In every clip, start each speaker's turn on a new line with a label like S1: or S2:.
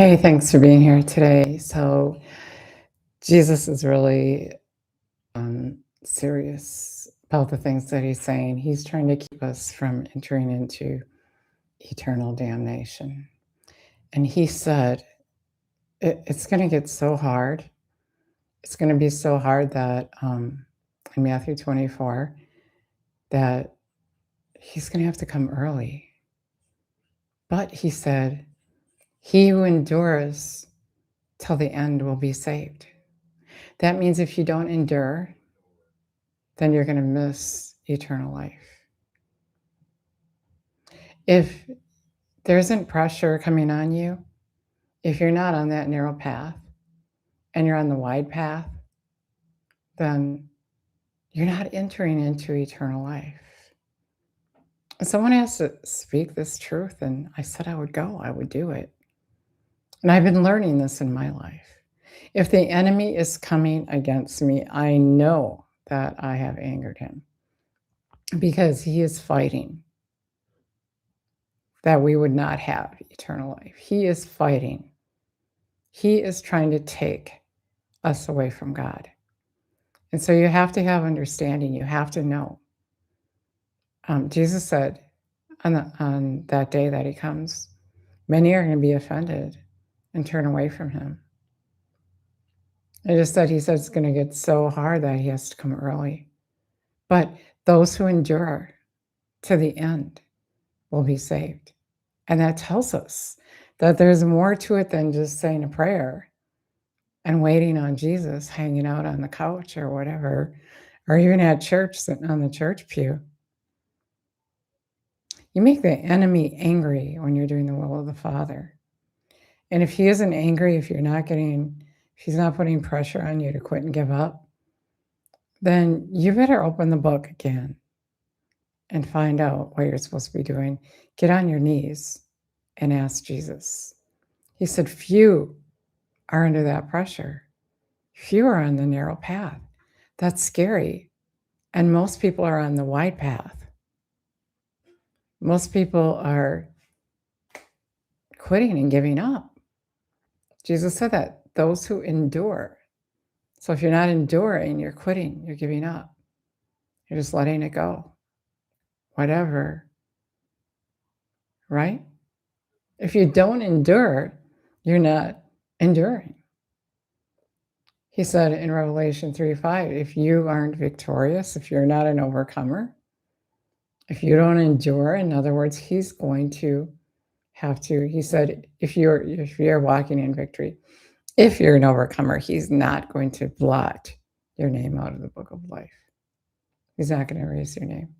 S1: Hey, thanks for being here today. So, Jesus is really serious about the things that he's saying. He's trying to keep us from entering into eternal damnation. And he said, it's going to get so hard. It's going to be so hard that in Matthew 24, that he's going to have to come early. But he said, he who endures till the end will be saved. That means if you don't endure, then you're going to miss eternal life. If there isn't pressure coming on you, if you're not on that narrow path and you're on the wide path, then you're not entering into eternal life. Someone has to speak this truth, and I said I would go, I would do it. And I've been learning this in my life. If the enemy is coming against me, I know that I have angered him because he is fighting that we would not have eternal life. He is fighting. He is trying to take us away from God. And so you have to have understanding. You have to know. Jesus said on that day that he comes, many are going to be offended and turn away from him. I just said, he said it's going to get so hard that he has to come early. But those who endure to the end will be saved. And that tells us that there's more to it than just saying a prayer and waiting on Jesus, hanging out on the couch or whatever, or even at church, sitting on the church pew. You make the enemy angry when you're doing the will of the Father. And if he isn't angry, if he's not putting pressure on you to quit and give up, then you better open the book again and find out what you're supposed to be doing. Get on your knees and ask Jesus. He said, few are under that pressure. Few are on the narrow path. That's scary. And most people are on the wide path. Most people are quitting and giving up. Jesus said that those who endure. So if you're not enduring, you're quitting, you're giving up. You're just letting it go. Whatever. Right? If you don't endure, you're not enduring. He said in Revelation 3:5, if you aren't victorious, if you're not an overcomer, if you don't endure, in other words, he's going to have to, he said, if you're walking in victory, if you're an overcomer, he's not going to blot your name out of the book of life. He's not going to erase your name.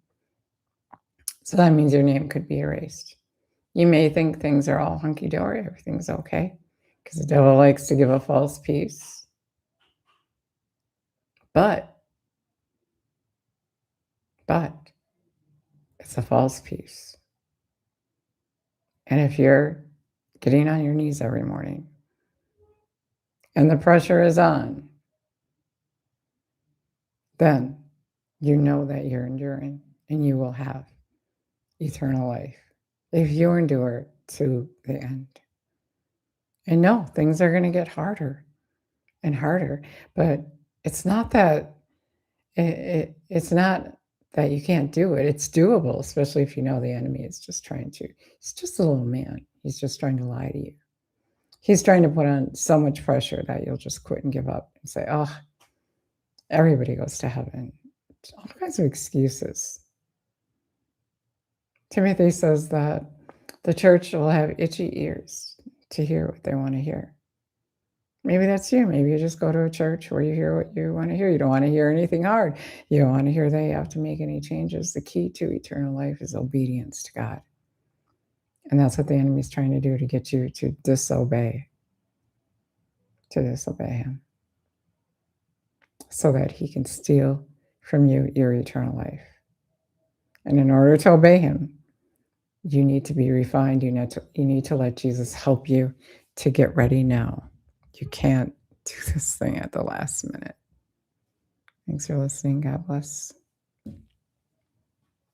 S1: So that means your name could be erased. You may think things are all hunky-dory, everything's okay, because the devil likes to give a false peace. But it's a false peace. And if you're getting on your knees every morning and the pressure is on, then you know that you're enduring and you will have eternal life if you endure to the end. And no, things are going to get harder and harder, but it's not that it's not that you can't do it. It's doable, especially if you know the enemy is just he's just a little man. He's just trying to lie to you. He's trying to put on so much pressure that you'll just quit and give up and say, oh, everybody goes to heaven. All kinds of excuses. Timothy says that the church will have itchy ears to hear what they want to hear. Maybe that's you. Maybe you just go to a church where you hear what you want to hear. You don't want to hear anything hard. You don't want to hear that you have to make any changes. The key to eternal life is obedience to God. And that's what the enemy's trying to do, to get you to disobey him, so that he can steal from you your eternal life. And in order to obey him, you need to be refined. You need to let Jesus help you to get ready now. You can't do this thing at the last minute. Thanks for listening. God bless.